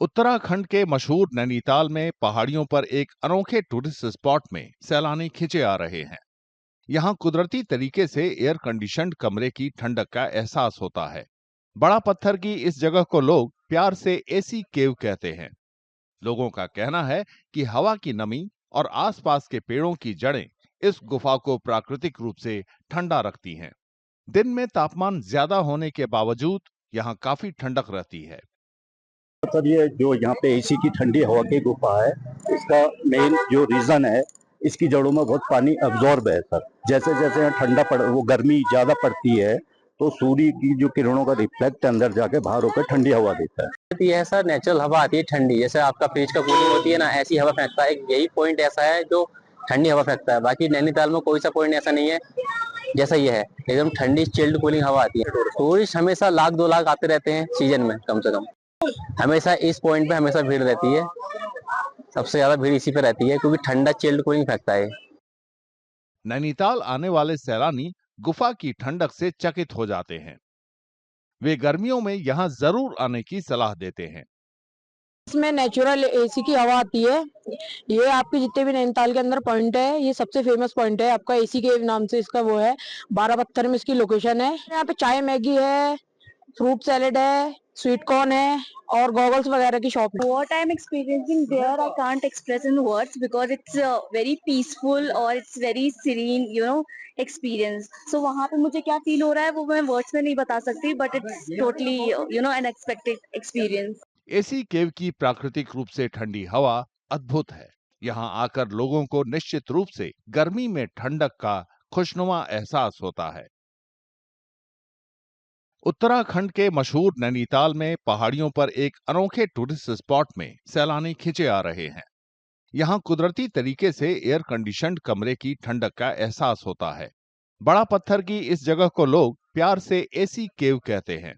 उत्तराखंड के मशहूर नैनीताल में पहाड़ियों पर एक अनोखे टूरिस्ट स्पॉट में सैलानी खिंचे आ रहे हैं। यहाँ कुदरती तरीके से एयर कंडीशन्ड कमरे की ठंडक का एहसास होता है। बड़ा पत्थर की इस जगह को लोग प्यार से एसी केव कहते हैं। लोगों का कहना है कि हवा की नमी और आसपास के पेड़ों की जड़ें इस गुफा को प्राकृतिक रूप से ठंडा रखती हैं। दिन में तापमान ज्यादा होने के बावजूद यहाँ काफी ठंडक रहती है। मतलब ये जो यहाँ पे एसी की ठंडी हवा की गुफा है, इसका मेन जो रीजन है, इसकी जड़ों में बहुत पानी अब्जॉर्ब है सर। जैसे जैसे यहाँ ठंडा पड़ वो गर्मी ज्यादा पड़ती है तो सूर्य की जो किरणों का रिफ्लेक्ट अंदर जाके बाहर होकर ठंडी हवा देता है। ये ऐसा नेचुरल हवा आती है ठंडी, जैसे आपका फ्रिज का कूलिंग होती है ना, ऐसी हवा फेंकता है। यही पॉइंट ऐसा है जो ठंडी हवा फेंकता है। बाकी नैनीताल में कोई सा पॉइंट ऐसा नहीं है जैसा ये है, एकदम ठंडी चिल्ड कूलिंग हवा आती है। टूरिस्ट हमेशा लाख 2 लाख आते रहते हैं सीजन में, कम से कम हमेशा इस पॉइंट पे हमेशा भीड़ रहती है। सबसे ज्यादा भीड़ इसी पे रहती है क्योंकि ठंडा चिल्ड कूलिंग फेंकता है। नैनीताल आने वाले सैलानी गुफा की ठंडक से चकित हो जाते हैं। वे गर्मियों में यहाँ जरूर आने की सलाह देते हैं। इसमें नेचुरल एसी की हवा आती है। ये आपके जितने भी नैनीताल के अंदर पॉइंट है, ये सबसे फेमस पॉइंट है आपका। एसी के नाम से इसका वो है, 12 पत्थर में इसकी लोकेशन है। यहाँ पे चाय मैगी है, फ्रूट सैलेड है, स्वीट कॉर्न है और गॉगल्स वगैरह की शॉप है। What I'm experiencing there, I can't express in words because it's very peaceful or it's very serene, experience. So वहाँ पे मुझे क्या फील हो रहा है वो मैं वर्ड्स में नहीं बता सकती, but it's totally, unexpected experience. AC cave की प्राकृतिक रूप से ठंडी हवा अद्भुत है। यहाँ आकर लोगों को निश्चित रूप से गर्मी में ठंडक का खुशनुमा एहसास होता है। उत्तराखंड के मशहूर नैनीताल में पहाड़ियों पर एक अनोखे टूरिस्ट स्पॉट में सैलानी खिंचे आ रहे हैं। यहाँ कुदरती तरीके से एयर कंडीशन्ड कमरे की ठंडक का एहसास होता है। बड़ा पत्थर की इस जगह को लोग प्यार से एसी केव कहते हैं।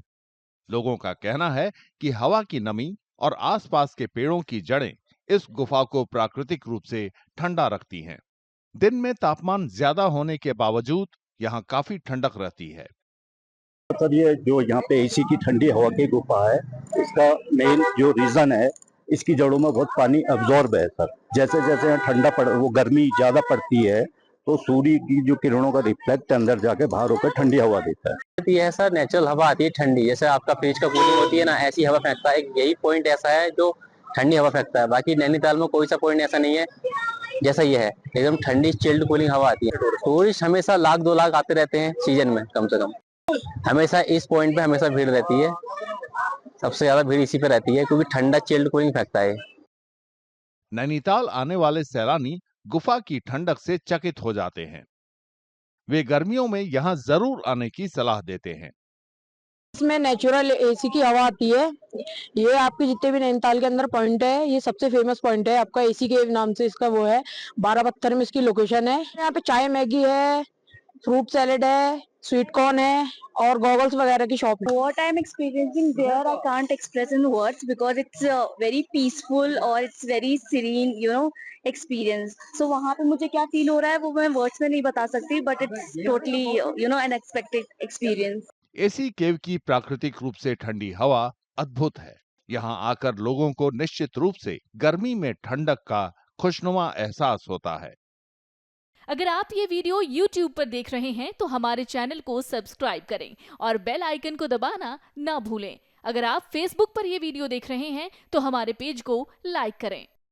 लोगों का कहना है कि हवा की नमी और आसपास के पेड़ों की जड़ें इस गुफा को प्राकृतिक रूप से ठंडा रखती हैं। दिन में तापमान ज्यादा होने के बावजूद यहाँ काफी ठंडक रहती है। मतलब ये जो यहाँ पे एसी की ठंडी हवा की गुफा है, इसका मेन जो रीजन है, इसकी जड़ों में बहुत पानी अब्जॉर्ब है सर। जैसे जैसे यहाँ ठंडा पड़ वो गर्मी ज्यादा पड़ती है तो सूर्य की जो किरणों का रिफ्लेक्ट अंदर जाके बाहर होकर ठंडी हवा देता है। ये ऐसा नेचुरल हवा आती है ठंडी, जैसे आपका फ्रिज का कूलिंग होती है ना, ऐसी हवा फेंकता है। यही पॉइंट ऐसा है जो ठंडी हवा फेंकता है। बाकी नैनीताल में कोई सा पॉइंट ऐसा नहीं है जैसा ये है, एकदम ठंडी चिल्ड कूलिंग हवा आती है। टूरिस्ट हमेशा लाख 2 लाख आते रहते हैं सीजन में, कम से कम हमेशा इस पॉइंट पे हमेशा भीड़ रहती है। सबसे ज्यादा भीड़ इसी पे रहती है क्योंकि ठंडा चिल्ड कूलिंग फेंकता है। नैनीताल आने वाले सैलानी गुफा की ठंडक से चकित हो जाते हैं। वे गर्मियों में यहाँ जरूर आने की सलाह देते हैं। इसमें नेचुरल एसी की हवा आती है। ये आपके जितने भी नैनीताल के अंदर पॉइंट है, ये सबसे फेमस पॉइंट है आपका। एसी के नाम से इसका वो है, 12 पत्थर में इसकी लोकेशन है। यहाँ पे चाय मैगी है, फ्रूट सैलेड है, स्वीट कॉर्न है और गॉगल्स वगैरह की शॉप है। What I'm experiencing there, I can't express in words because it's very peaceful or it's very serene, experience. So वहाँ पे मुझे क्या फील हो रहा है वो मैं वर्ड्स में नहीं बता सकती, but it's totally, unexpected experience. AC cave की प्राकृतिक रूप से ठंडी हवा अद्भुत है। यहाँ आकर लोगों को निश्चित रूप से गर्मी में ठंडक का खुशनुमा एहसास होता है। अगर आप ये वीडियो YouTube पर देख रहे हैं तो हमारे चैनल को सब्सक्राइब करें और बेल आइकन को दबाना ना भूलें। अगर आप Facebook पर ये वीडियो देख रहे हैं तो हमारे पेज को लाइक करें।